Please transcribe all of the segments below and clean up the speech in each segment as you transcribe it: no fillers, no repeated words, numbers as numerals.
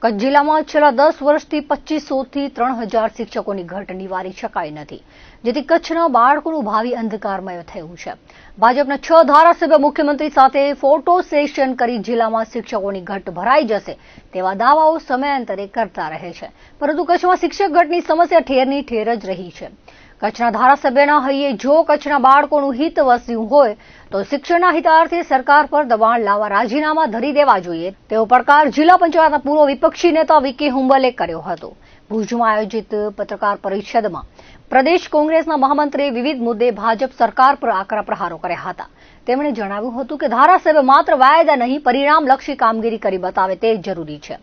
કચ્છ જિલ્લામાં છેલ્લા 10 વર્ષથી 2500થી 3000 શિક્ષકોની ઘટ નિવારી શકાઈ નથી, જેથી કચ્છના બાળકોનું ભાવિ અંધકારમય થયું છે. ભાજપના 6 ધારાસભ્ય મુખ્યમંત્રી સાથે ફોટો સેશન કરી જિલ્લામાં શિક્ષકોની ઘટ ભરાઈ જશે તેવા દાવાઓ સમયાંતરે કરતા રહે છે, પરંતુ કચ્છમાં શિક્ષક ઘટની સમસ્યા ઠેરની ઠેર જ રહી છે. કચ્છના ધારાસભ્યના હૈયે જો કચ્છના બાળકોનું હિત વસ્યું હોય તો શિક્ષણના હિતાર્થે સરકાર પર દબાણ લાવવા રાજીનામા ધરી દેવા જોઈએ તેવો પડકાર જિલ્લા પંચાયતના પૂર્વ વિપક્ષી નેતા વીકે હુંબલે કર્યો હતો. ભુજમાં આયોજિત પત્રકાર પરિષદમાં પ્રદેશ કોંગ્રેસના મહામંત્રીએ વિવિધ મુદ્દે ભાજપ સરકાર પર આકરા પ્રહારો કર્યા હતા. તેમણે જણાવ્યું હતું કે ધારાસભ્ય માત્ર વાયદા નહીં, પરિણામલક્ષી કામગીરી કરી બતાવે તે જરૂરી છે.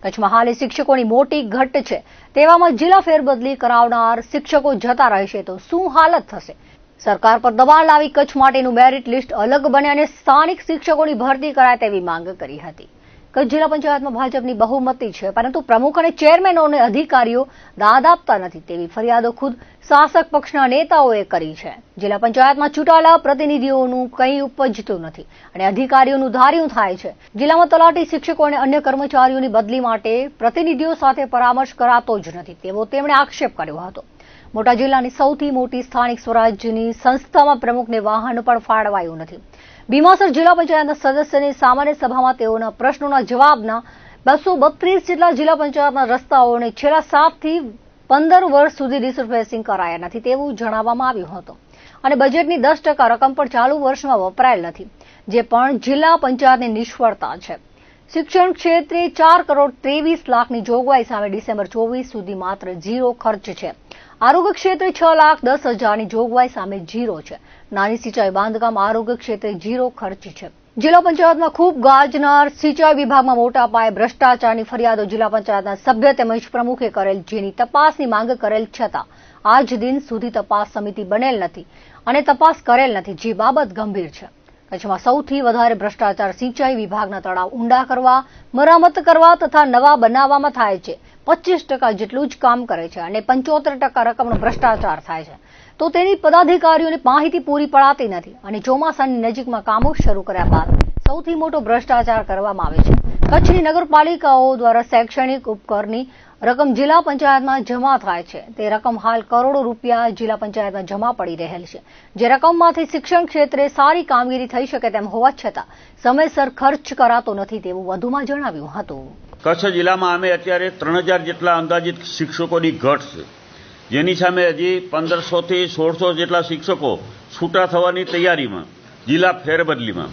કચ્છમાં હાલે શિક્ષકોની મોટી ઘટ છે, તેવામાં જિલ્લા ફેરબદલી કરાવનાર શિક્ષકો જતા રહેશે તો શું હાલત થશે? સરકાર પર દબાણ લાવી કચ્છ માટેનું મેરિટ લિસ્ટ અલગ બને અને સ્થાનિક શિક્ષકોની ભરતી કરાય તેવી માંગ કરી હતી. કચ્છ જિલ્લા પંચાયતમાં ભાજપની બહુમતી છે, પરંતુ પ્રમુખ અને ચેરમેનોને અધિકારીઓ દાદ આપતા નથી તેવી ફરિયાદો ખુદ શાસક પક્ષના નેતાઓએ કરી છે. જિલ્લા પંચાયતમાં ચૂંટાયેલા પ્રતિનિધિઓનું કંઈ ઉપજતું નથી અને અધિકારીઓનું ધાર્યું થાય છે. જિલ્લામાં તલાટી, શિક્ષકો અને અન્ય કર્મચારીઓની બદલી માટે પ્રતિનિધિઓ સાથે પરામર્શ કરાતો જ નથી તેવો તેમણે આક્ષેપ કર્યો હતો. મોટા જિલ્લાની સૌથી મોટી સ્થાનિક સ્વરાજ્યની સંસ્થામાં પ્રમુખને વાહન પણ ફાળવાયું નથી. ભીમાસર જિલ્લા પંચાયતના સદસ્યની સામાન્ય સભામાં તેઓના પ્રશ્નોના જવાબના 232 જેટલા જિલ્લા પંચાયતના રસ્તાઓને છેલ્લા 7 થી 15 વર્ષ સુધી રિસર્ફેસિંગ કરાયા નથી તેવું જણાવવામાં આવ્યું હતું અને બજેટની 10% રકમ પણ ચાલુ વર્ષમાં વપરાયેલ નથી, જે પણ જિલ્લા પંચાયતની નિષ્ફળતા છે. શિક્ષણ ક્ષેત્રે 4,23,00,000ની જોગવાઈ સામે ડિસેમ્બર 24 સુધી માત્ર 0 ખર્ચ છે. આરોગ્ય ક્ષેત્રે 6,10,000ની જોગવાઈ સામે 0 છે. નાની સિંચાઈ બાંધકામ આરોગ્ય ક્ષેત્રે 0 ખર્ચ છે. જિલ્લા પંચાયતમાં ખૂબ ગાજનાર સિંચાઈ વિભાગમાં મોટા પાયે ભ્રષ્ટાચારની ફરિયાદો જિલ્લા પંચાયતના સભ્ય તેમજ પ્રમુખે કરેલ, જેની તપાસની માંગ કરેલ છતાં આજ દિન સુધી તપાસ સમિતિ બનેલ નથી અને તપાસ કરેલ નથી, જે બાબત ગંભીર છે. કચ્છમાં સૌથી વધારે ભ્રષ્ટાચાર સિંચાઈ વિભાગના તળાવ ઊંડા કરવા, મરામત કરવા તથા નવા બનાવવામાં થાય છે. 25% જેટલું જ કામ કરે છે અને 75% રકમનો ભ્રષ્ટાચાર થાય છે, તો તેની પદાધિકારીઓને માહિતી પૂરી પડાતી નથી અને ચોમાસાની નજીકમાં કામો શરૂ કર્યા બાદ સૌથી મોટો ભ્રષ્ટાચાર કરવામાં આવે છે. કચ્છની નગરપાલિકાઓ દ્વારા શૈક્ષણિક ઉપકરની રકમ જિલ્લા પંચાયતમાં જમા થાય છે. તે રકમ હાલ કરોડો રૂપિયા જિલ્લા પંચાયતમાં જમા પડી રહેલ છે, જે રકમમાંથી શિક્ષણ ક્ષેત્રે સારી કામગીરી થઈ શકે તેમ હોવા છતાં સમયસર ખર્ચ કરાતો નથી તેવું વધુમાં જણાવ્યું હતું. કચ્છ જિલ્લામાં અમે અત્યારે 3000 જેટલા અંદાજિત શિક્ષકોની ઘટ છે, જેની સામે હજી 1500થી 1600 જેટલા શિક્ષકો છૂટા થવાની તૈયારીમાં જિલ્લા ફેરબદલીમાં.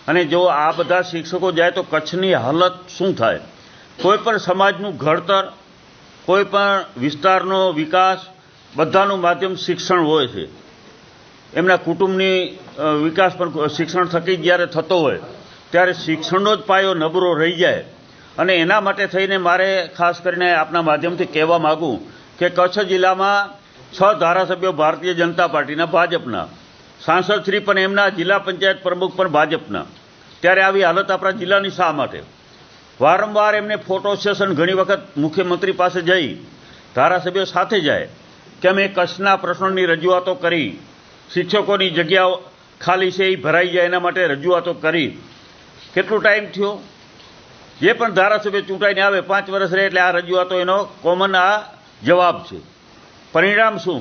અને જો આ બધા શિક્ષકો જાય તો કચ્છની હાલત શું થાય? કોઈ પણ સમાજનું ઘડતર, કોઈ પણ વિસ્તારનો વિકાસ, બધાનું માધ્યમ શિક્ષણ હોય છે. એમના કુટુંબની વિકાસ પણ શિક્ષણ થકી જ્યારે થતો હોય ત્યારે શિક્ષણનો જ પાયો નબળો રહી જાય. અને એના માટે થઈને મારે ખાસ કરીને આપના માધ્યમથી કહેવા માગું કે કચ્છ જિલ્લામાં 6 ધારાસભ્યો ભારતીય જનતા પાર્ટીના, ભાજપના, સાંસદશ્રી પણ એમના, જિલ્લા પંચાયત પ્રમુખ પણ ભાજપના. ત્યારે આવી હાલત આપણા જિલ્લાની શા માટે? વારંવાર એમને ફોટો સેશન ઘણી વખત મુખ્યમંત્રી પાસે જઈ ધારાસભ્યો સાથે જાય કે અમે કચ્છના પ્રશ્નોની રજૂઆતો કરી, શિક્ષકોની જગ્યાઓ ખાલી છે એ ભરાઈ જાય એના માટે રજૂઆતો કરી. કેટલો ટાઈમ થયો? જે પણ ધારાસભ્ય ચૂંટાઈને આવે 5 વર્ષ રહે એટલે આ રજૂઆતો એનો કોમન આ જવાબ છે. પરિણામ શું?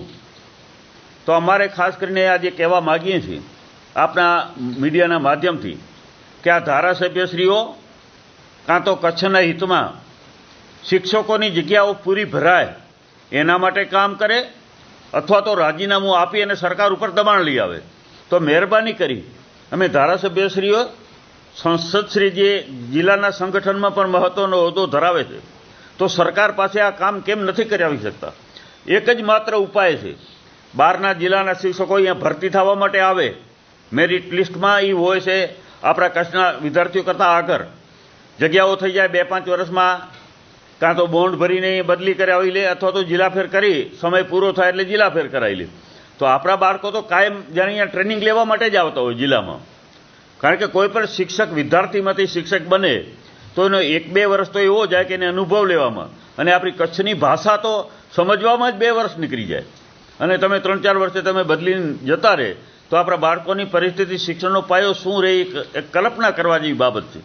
તો અમારે ખાસ કરીને આજે કહેવા માગીએ છીએ આપણા મીડિયાના માધ્યમથી કે આ ધારાસભ્યશ્રીઓ કાં તો કચ્છના હિતમાં શિક્ષકોની જગ્યાઓ પૂરી ભરાય એના માટે કામ કરે, અથવા તો રાજીનામું આપી અને સરકાર ઉપર દબાણ લઈ આવે. તો મહેરબાની કરી અમે ધારાસભ્યશ્રીઓ, સંસદશ્રી જે જિલ્લાના સંગઠનમાં પણ મહત્વનો હોદ્દો ધરાવે છે, તો સરકાર પાસે આ કામ કેમ નથી કરાવી શકતા? એક જ માત્ર ઉપાય છે, બહારના જિલ્લાના શિક્ષકો અહીંયા ભરતી થવા માટે આવે, મેરિટ લિસ્ટમાં એ હોય છે આપણા કચ્છના વિદ્યાર્થીઓ કરતાં આગળ, જગ્યાઓ થઈ જાય 2-5 વર્ષમાં, કાં તો બોન્ડ ભરીને બદલી કરાવી લે અથવા તો જિલ્લા ફેર કરી સમય પૂરો થાય એટલે જિલ્લા ફેર કરાવી લે. તો આપણા બાળકો તો કાયમ જાણે અહીંયા ટ્રેનિંગ લેવા માટે જ આવતા હોય જિલ્લામાં. કારણ કે કોઈ પણ શિક્ષક વિદ્યાર્થીમાંથી શિક્ષક બને તો એનો 1-2 વર્ષ તો એવો જાય કે એને અનુભવ લેવામાં અને આપણી કચ્છની ભાષા તો સમજવામાં જ 2 વર્ષ નીકળી જાય. અને તમે 3-4 વર્ષે તમે બદલીને જતા રહે તો આપણા બાળકોની પરિસ્થિતિ, શિક્ષણનો પાયો શું રહે એ કલ્પના કરવા જેવી બાબત છે.